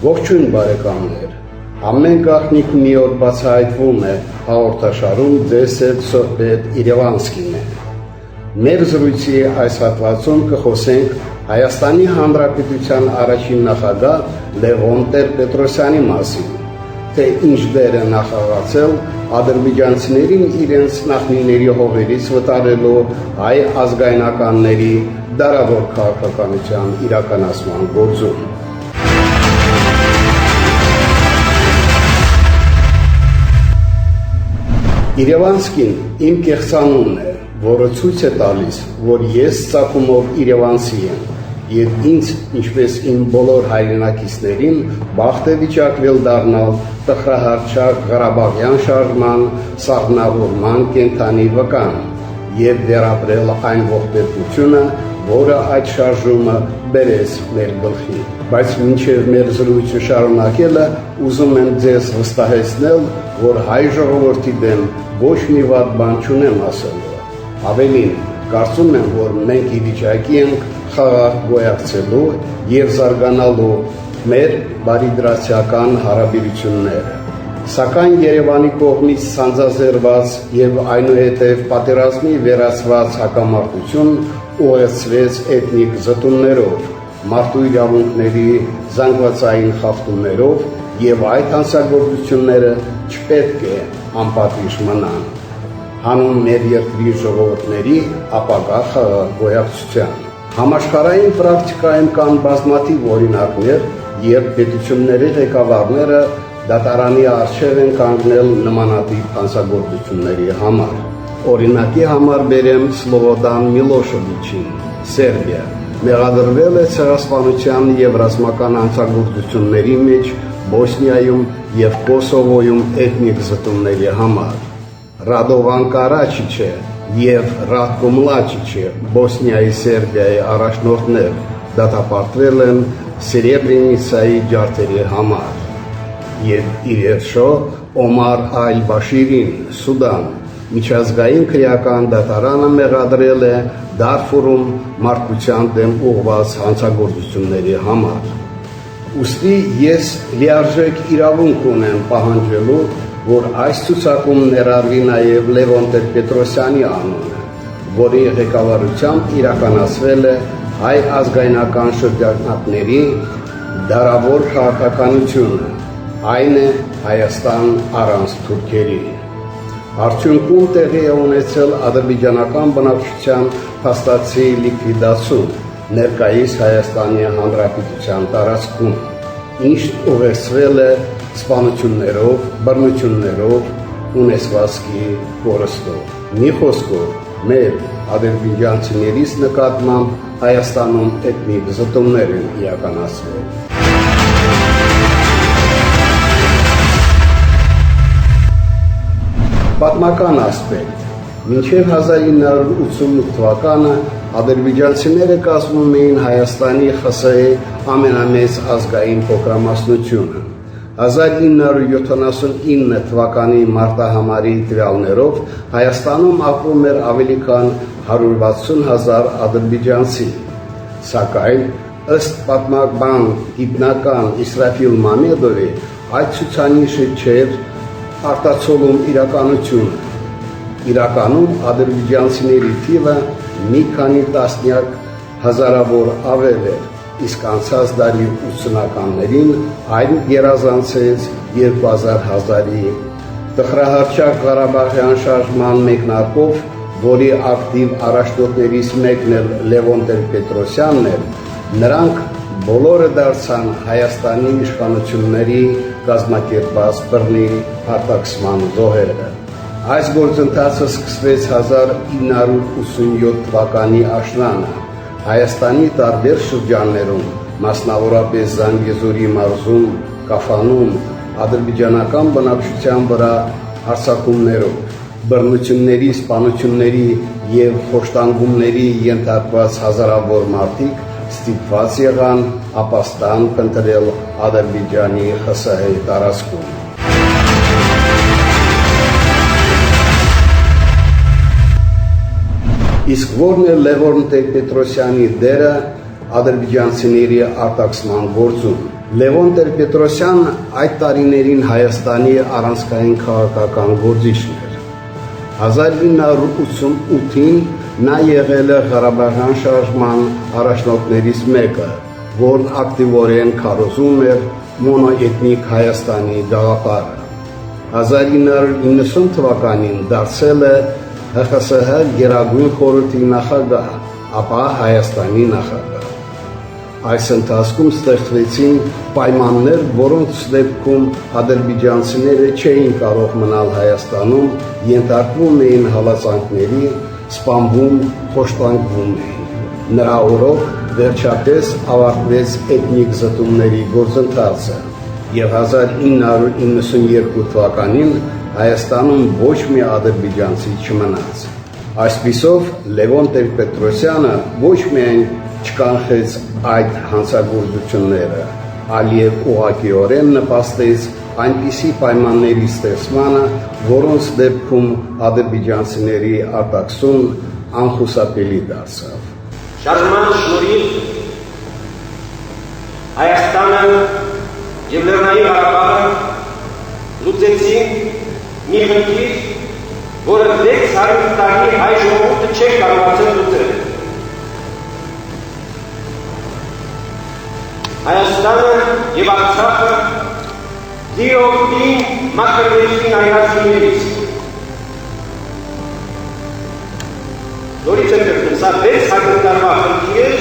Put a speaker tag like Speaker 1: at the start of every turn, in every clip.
Speaker 1: Ողջույն բարեկամներ, ամեն գաղտնիք մի օր բացահայտվում է հաղորդաշարում ձեզ հետ Սորբետ Իրևանսկին է։ Մեր զրույցի այս հատվածում կխոսենք Հայաստանի Հանրապետության առաջին նախագահ Լևոն Տեր-Պետրոսյանի մասին, թե ինչ դեր է նախագծել ադրբեջանցիներին իրենց նախնիների հողերից վտարելու հայ ազգայնականների դարավոր քաղաքականության իրականացման գործում։ Իրևանսկին իմ կեղծանունն է, որը ցույց է տալիս, որ ես ծագումով իրևանցի եմ, եւ ինձ, ինչպես իմ բոլոր հայրենակիցներին, բախտ է վիճակվել դառնալ տխրահարճակ Ղարաբաղյան շարժման սաղմնավորման կենդանի վկան եւ վերապրել այն ողբերգությունը, որը այդ շարժումը բերեց մեր գլխի։ Բայց մինչև մեր զրույցը շարունակելը ուզում եմ ձեզ վստահեցնել, որ հայ ժողովրդի դեմ ոչ մի վատ բան չունեմ ասելու։ Ավելին, կարծում եմ, որ մենք ի վիճակի ենք խաղաղ գոյակցելու եւ զարգանալու մեր բարիդրացիական հարաբերությունները։ Սակայն Երևանի կողմից ցանցազերված եւ այնուհետեւ պատերազմի վերացված հակամարտություն ուղեկցվեց էթնիկ զտումներով, մարդու իրավունքների զանգվածային խախտումներով եւ այդ հանցագործությունները չպետք է անպատիժ մնան, հանուն մեր երկրի ժողովուրդների ապագա խաղաղ գոյակցության։ Համաշխարհային պրակտիկայում կան բազմաթիվ օրինակներ, երբ պետությունների ղեկավարները դատարանի առջև են կանգնել նմանատիպ հանցագործությունների համար։ Օրինակի համար բերեմ Սլովոդան Միլոշևիչին, Սերբիա, մեղադրվել է ցեղասպանության եւ ռազմական հանցագործությունների մեջ Բոսնիայում եւ Կոսովոյում էթնիկ զտումների համար։ Ռադովան Կարաչիչը եւ Ռատկո Մլաչիչը, Բոսնիայի Սերբիայի առաջնորդներ, դատապարտվել են Սերեբրենիցայի ջարդերի համար։ Եվ իրեշո Օմար Ալ-Բաշիրին, Սուդան, միջազգային քրեական դատարանը մեղադրել է Դարֆուրում մարդկության դեմ ուղղված հանցագործությունների համար։ Ուստի ես լիարժեք իրավունք ունեմ պահանջելու, որ այս ցուցակում ներառվի նաև Լևոն Տեր-Պետրոսյանի անունը, որի ղեկավարությամբ իրականացվել է հայ ազգայնական շրջանակների դարավոր քաղաքականությունը, այն է Հայաստան առանց թուրքերի։ Արդյունքում տեղի է ունեցել ադրբեջանական բնակչության փաստացի լիկվիդացում ներկայիս Հայաստանի Հանրապետության տարածքում, ինչ ուղեկցվել է սպանություններով, բռնություններով, ունեցվածքի կորստով։ Մի խոսքով, մեր ադրբեջանցիներից նկատմամբ Հայաստանում էթնիկ զտումներ են իրականացվել։ Պատմական ասպեկտ։ Մինչև 1988 թվականը ադրբեջանցիները կազմում էին Հայաստանի ԽՍՀ ամենամեծ ազգային փոքրամասնությունը։ 1979 թվականի մարտահամարի տվյալներով Հայաստանում ապրում էր ավելի քան 160,000 ադրբեջանցի, սակայն ըստ պատմաբան գիտնական Իսրաֆիլ Մամեդովի այդ ցուցանիշը չէր արտացոլում իրականությունը։ Իրականում ադրբեջանցիների թիվը մի քանի տասնյակ հազարավոր ավել էր, իսկ անցած դարի 80-ականներին այն գերազանցեց 2000-ի տխրահարճակ Ղարաբաղյան շարժման մեկնարկով, որի ակտիվ առաջնորդներից մեկն էլ Լևոն Տեր-Պետրոսյանն էր, նրանք բոլորը դարձան Հայաստանի իշխանությունների կազմակերպած բռնի արտաքսման զոհերը։ Այս գործընթացը սկսվեց 1987 թվականի աշնանը Հայաստանի տարբեր շրջաններում, մասնավորապես Զանգեզուրի մարզում, Կաֆանում, ադրբեջանական բնակչության վրա հարձակումներով, բռնությունների, սպանությունների եւ խոշտանգումների ենթարկված հազարավոր մարդիկ ստիպված եղան ապաստան փնտրել Ադրբեջանի ԽՍՀ տարածքում։ Իսկ որն է Լևոն Տեր-Պետրոսյանի դերը ադրբեջանցիների արտաքսման գործում։ Լևոն Տեր-Պետրոսյանն այդ տարիներին Հայաստանի առանցքային քաղաքական գործիչն էր։ 1988-ին նա եղել է Ղարաբաղյան շարժման առաջնորդներից մեկը, որն ակտիվորեն քարոզում էր մոնոէթնիկ Հայաստանի գաղափարը։ 1990 թվականին դարձել է ՀԽՍՀ Գերագույն խորհրդի նախագահ, ապա Հայաստանի նախագահ։ Այս ընթացքում ստեղծվեցին պայմաններ, որոնց դեպքում ադրբեջանցիները չէին կարող մնալ Հայաստանում, ենթարկվում էին հալածանքների, սպանվում, խոշտանգվում էին։ Նրա օրոք վերջապես ավարտվեց էթնիկ զտումների գործընթացը, եւ 1992 թվականին Հայաստանում ոչ մի ադրբեջանցի չմնաց։ Այսպիսով Լևոն Տեր-Պետրոսյանը ոչ միայն չկանխեց այդ հանցագործությունները, այլև ուղղակիորեն նպաստեց այնպիսի պայմանների ստեղծմանը, որոնց դեպքում ադրբեջանցիների արտաքսում անխուսափելի դարձավ։
Speaker 2: Շարժման շնորհիվ Հայաստանը եւ Լեռնային Ղարաբաղը լուծեցին մի խնդիր, որը 600 տարի հայ ժողովուրդը չէր կարողացել լուծել։ Հայաստանը եւ Արցախը դիոկտին մակրվեցին այրացիներից։ Նորից եմ կրկնում, սա 600 տարվա խնդիր էր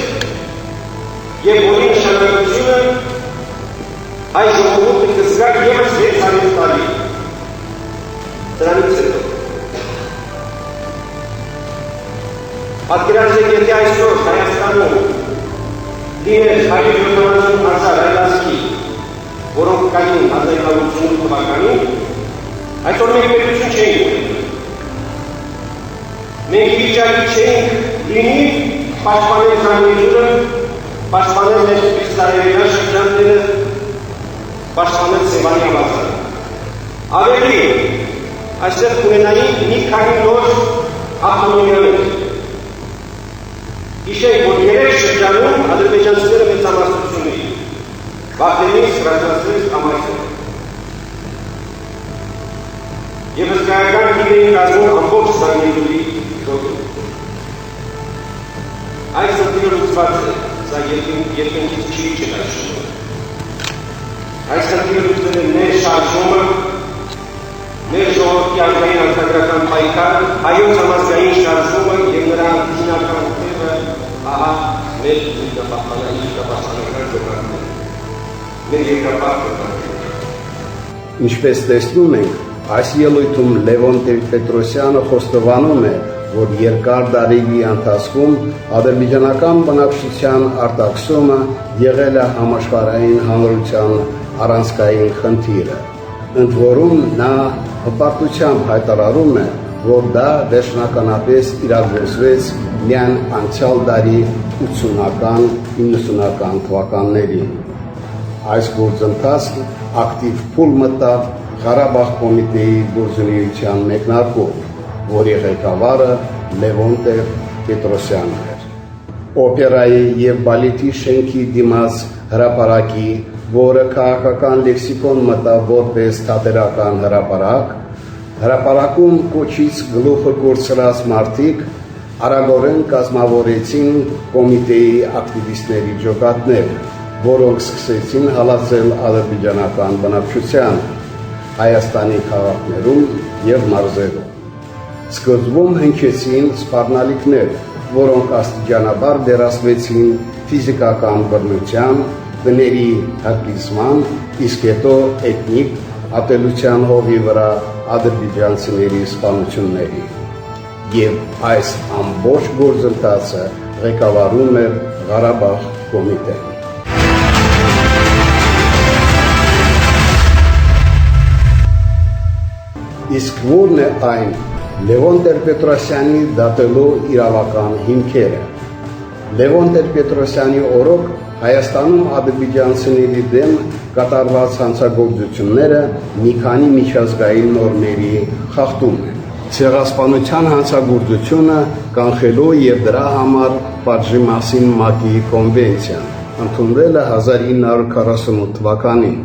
Speaker 2: եւ որի նշանակությունը հայ ժողովուրդը կզգա ևս 600 տարի։ Դրանից հետո պատկերացրեք, եթե այսօր Հայաստանում լիներ 170,000 հայրազգի, որոնք կային 1988 թվականին, այսօր մենք պետություն չէինք ունենալ։ Մենք վիճակի չէինք լինի պաշտպանել զանգեզուրը, պաշտպանել մեր քրիստոնեական շրջանները, պաշտպանել Սևանի ավազանը։ Ավելի, այստեղ կունենային մի քանի նոր ավտոնոմիաներ։ Հիշենք, որ 3 շրջանում ադրբեջանցիները մեծամասնություն էին, Բաղդենից, Ռազմասրից, Ամայրից։ Եվ հսկայական թիվ էին կազմում ամբողջ Զանգեզուրի գոտում։ Այս խնդիրը լուծված է, սա երկնքից չի չկայշում։ Այս խնդիրը լուծել է մեր շարժումը, մեր ժողովրդի ազգային արտադրական պայքարը, հայոց համազգային շարժումը եւ նրա հիմնական ուղեղը ահա մեր իրավապահպանական ժողովուրդն է։ Մեր երկրապահ։
Speaker 1: Ինչպես տեսնում ենք, այս ելույթում Լևոն Տեր-Պետրոսյանը խոստովանում է, որ երկար դարերի ընթացքում ադրբեջանական բնակչության արտաքսումը եղել է համաշխարհային հանրության առանցքային խնդիրը։ Ընդ որում նա հպարտությամբ հայտարարում է, որ դա վերջնականապես իրագործվեց միայն անցյալ դարի 80-90 թվականներին։ Այս գործընթացը ակտիվ փուլ մտավ Ղարաբաղ կոմիտեի գործունեության մեկնարկով, որի ղեկավարը Լևոն Տեր-Պետրոսյանն էր։ Օպերայի եւ բալետի շենքի դիմաց հրապարակի, որը քաղաքական լեքսիկոն մտավ որպես թատերական հրապարակ, հրապարակում կոչից գլուխը կորցրած մարդիկ արագորեն կազմավորեցին կոմիտեի ակտիվիստների ջոկատներ, որոնք սկսեցին հալածել ադրբեջանական բնակչությանը Հայաստանի քաղաքներում եւ մարզերում։ Սկզբում հնչեցին սպառնալիքներ, որոնք աստիճանաբար դերասվեցին ֆիզիկական բռնության, բների հակիզման, իսկ հետո էթնիկ ատելության հողի վրա ադրբեջանցիների սպանությունների։ Եվ այս ամբողջ գործընթացը ղեկավարում էր Ղարաբաղ կոմիտեն։ Իսկ որն է այն Լևոն Տեր-Պետրոսյանի դատելու իրավական հիմքերը։ Լևոն Տեր-Պետրոսյանի օրոք Հայաստանում ադրբեջանցիների դեմ կատարված հանցագործությունները մի քանի միջազգային նորմերի խախտում են։ Ցեղասպանության հանցագործությունը կանխելու եւ դրա համար պատժի մասին ՄԱԿ-ի կոնվենցիան ընդունվել է 1948 թվականին։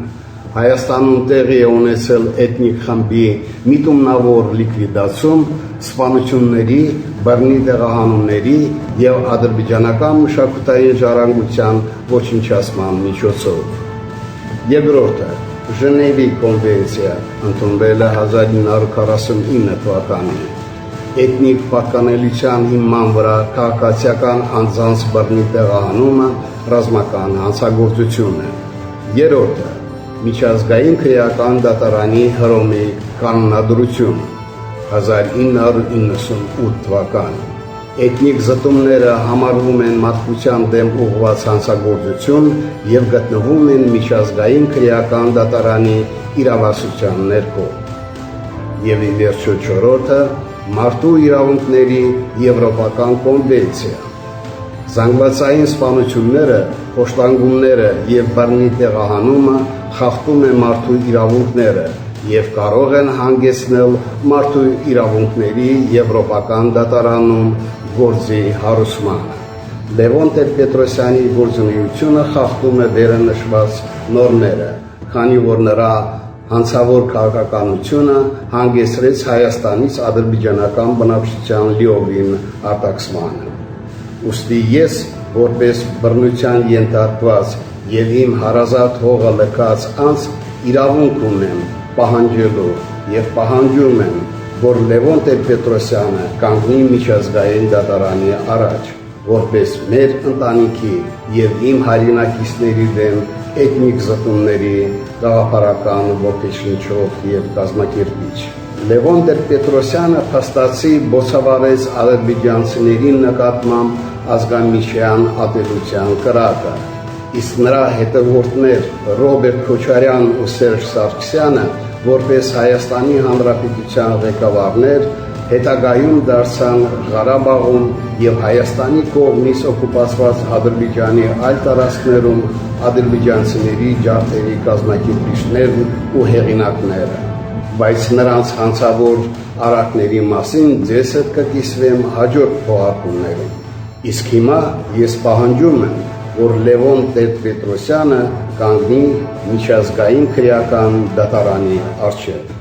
Speaker 1: Հայաստանում տեղի է ունեցել էթնիկ խմբի միտումնավոր լիկվիդացում, սպանությունների, բռնի տեղահանումների եւ ադրբեջանական մշակութային ժառանգության ոչնչացման միջոցով։ Երկրորդը Ժնևի կոնվենցիա ընդունվել է 1949 թվականին։ Էթնիկ պատկանելիության հիման վրա քաղաքացիական անձանց բռնի տեղահանումը ռազմական հանցագործություն է։ Երրորդը միջազգային քրեական դատարանի Հռոմի կանոնադրություն 1998 թվական։ Էթնիկ զտումները համարվում են մարդկության դեմ ուղղված հանցագործություն եւ գտնվում են միջազգային քրեական դատարանի իրավասության ներքո։ Եվ ի վերջո չորրորդը մարդու իրավունքների եվրոպական կոնվենցիա։ Զանգվածային սպանությունները, խոշտանգումները եւ բռնի տեղահանումը խախտում են մարդու իրավունքները եւ կարող են հանգեցնել մարդու իրավունքների եվրոպական դատարանում գործի հարուցմանը։ Լևոն Տեր-Պետրոսյանի գործունեությունը խախտում է վերը նշված նորմերը, քանի որ նրա հանցավոր քաղաքականությունը հանգեցրեց Հայաստանից ադրբեջանական բնակչության լիովին արտաքսմանը։ Ուստի ես, որպես բռնության ենթարկված եւ իմ հարազատ հողը լքած անձ, իրավունք ունեմ պահանջելու եւ պահանջում եմ, որ Լևոն Տեր-Պետրոսյանը կանգնի միջազգային դատարանի առաջ, որպես մեր ընտանիքի եւ իմ հայրենակիցների դեմ էթնիկ զտումների գաղափարական ոգեշնչող եւ կազմակերպիչ։ Լևոն Տեր-Պետրոսյանը փաստացի բոցավառեց ադրբեջանցիների նկատմամբ ազգամիջյան ատելության կրակը, իսկ նրա հետևորդներ Ռոբերտ Քոչարյանն ու Սերժ Սարգսյանը, որպես Հայաստանի Հանրապետության ղեկավարներ, հետագայում դարձան Ղարաբաղում եւ Հայաստանի կողմից օկուպացված Ադրբեջանի այլ տարածքներում ադրբեջանցիների ջարդերի կազմակերպիչներն ու հեղինակները։ Բայց նրանց հանցավոր արարքների մասին ձեզ հետ կկիսվեմ հաջորդ թողարկումներում։ Իսկ հիմա ես պահանջում եմ, որ Լևոն Տեր-Պետրոսյանը կանգնի միջազգային քրեական դատարանի առջև։